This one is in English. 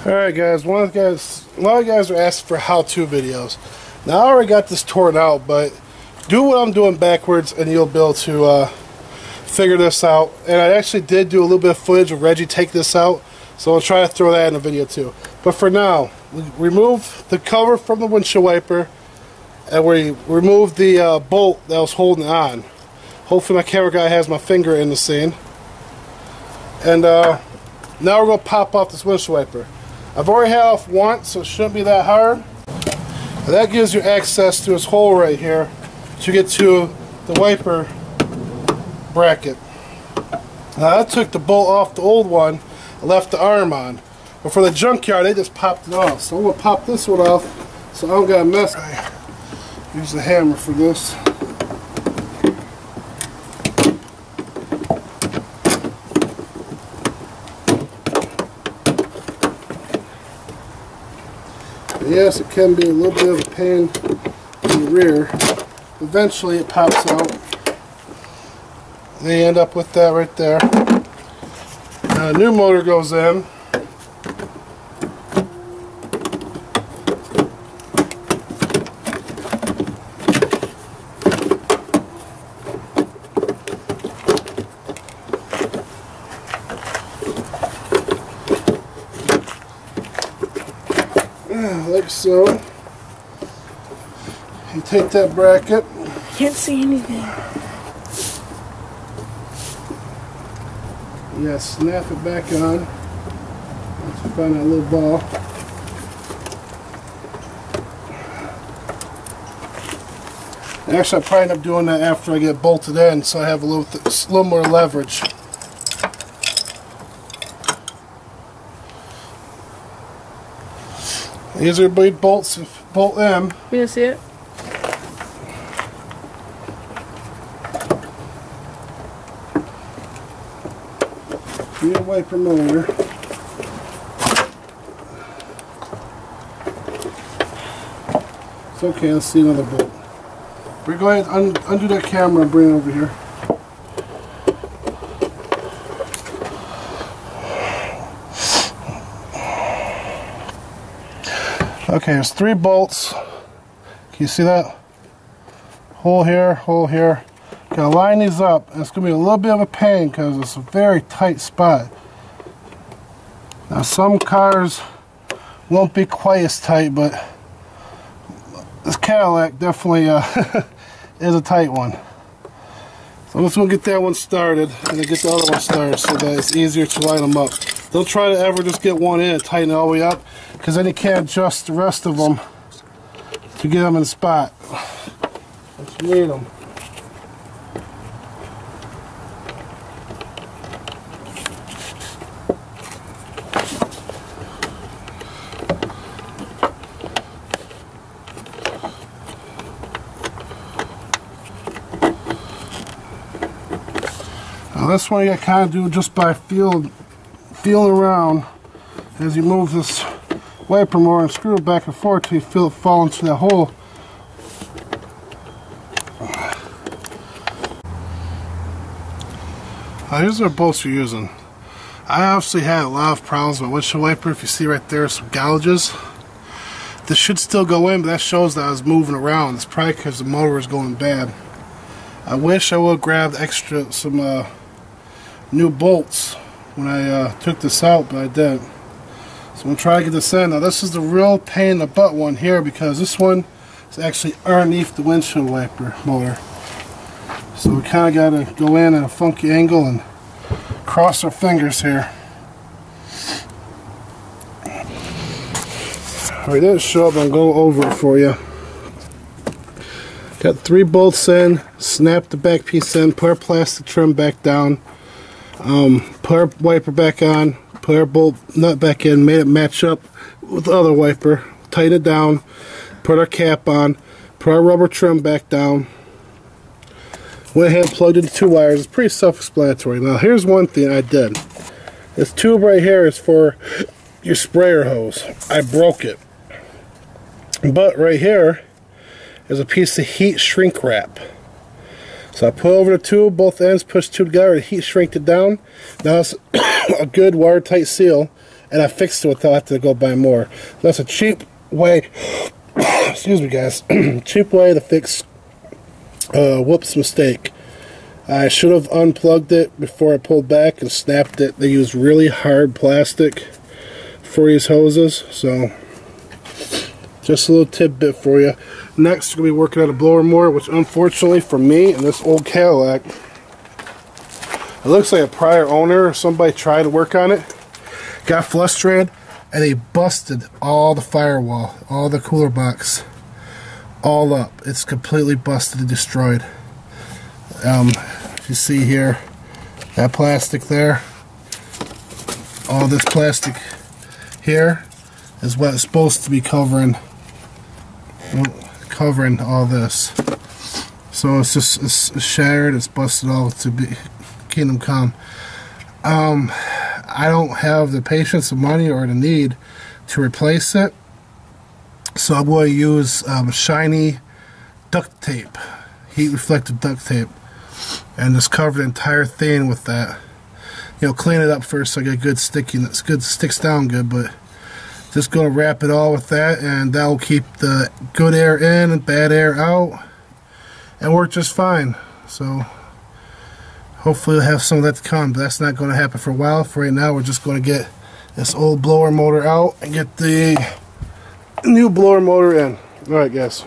Alright guys, a lot of guys are asking for how-to videos. Now I already got this torn out, but do what I'm doing backwards and you'll be able to figure this out. And I actually did do a little bit of footage of Reggie take this out, so I'll try to throw that in the video too. But for now, we remove the cover from the windshield wiper and we remove the bolt that was holding it on. Hopefully my camera guy has my finger in the scene. And now we're going to pop off this windshield wiper. I've already had it off once, so it shouldn't be that hard. And that gives you access to this hole right here to get to the wiper bracket. Now I took the bolt off the old one and left the arm on. But for the junkyard, they just popped it off. So I'm going to pop this one off so I don't got to mess. Use the hammer for this. Yes, it can be a little bit of a pain in the rear. Eventually it pops out. They end up with that right there. Now a new motor goes in. Like so. You take that bracket. Can't see anything. You gotta snap it back on. Once you find that little ball. Actually, I'll probably end up doing that after I get bolted in, so I have a little more leverage. These are big bolts, bolt in. You gonna see it? Rear wiper motor. It's okay, let's see another bolt. We're going to undo that camera and bring it over here. Okay, there's 3 bolts. Can you see that? Hole here, hole here. Gotta line these up, and it's gonna be a little bit of a pain because it's a very tight spot. Now some cars won't be quite as tight, but this Cadillac definitely is a tight one. So I'm just gonna get that one started and then get the other one started so that it's easier to line them up. Don't try to ever just get one in and tighten it all the way up, because then you can't adjust the rest of them to get them in the spot. But you need them. Now this one you gotta kind of do just by feeling around as you move this wiper more and screw it back and forth till you feel it fall into that hole. Here's our bolts we're using. I obviously had a lot of problems with windshield wiper. If you see right there, some gouges. This should still go in, but that shows that I was moving around. It's probably because the motor is going bad. I wish I would have grabbed some new bolts when I took this out, but I didn't. So I'm going to try to get this in. Now this is the real pain in the butt one here, because this one is actually underneath the windshield wiper motor. So we kind of got to go in at a funky angle and cross our fingers here. Alright, didn't show up, I'll go over it for you. Got 3 bolts in, snap the back piece in, put our plastic trim back down, put our wiper back on, put our bolt nut back in, made it match up with the other wiper, tighten it down, put our cap on, put our rubber trim back down, went ahead and plugged in the 2 wires. It's pretty self-explanatory. Now here's one thing I did. This tube right here is for your sprayer hose. I broke it. But right here is a piece of heat shrink wrap. So I put over the tube, both ends, push the tube together, and heat shrinked it down. Now it's a good watertight seal. and I fixed it without having to go buy more. That's a cheap way, excuse me guys, cheap way to fix whoops mistake. I should have unplugged it before I pulled back and snapped it. They use really hard plastic for these hoses, so just a little tidbit for you. Next, we're going to be working on a blower motor, which unfortunately for me and this old Cadillac, it looks like a prior owner or somebody tried to work on it, got frustrated, and they busted all the firewall, all the cooler box, all up. It's completely busted and destroyed. If you see here, that plastic there, all this plastic here is what it's supposed to be covering all this. So it's just it's shattered, it's busted all to be kingdom come. I don't have the patience, the money, or the need to replace it, so I'm going to use shiny duct tape, heat reflective duct tape, and just cover the entire thing with that. You know, clean it up first so I get good stickiness. Good, sticks down good, but just going to wrap it all with that, and that will keep the good air in and bad air out and work just fine. So hopefully we'll have some of that to come, but that's not going to happen for a while. For right now, we're just going to get this old blower motor out and get the new blower motor in. Alright guys.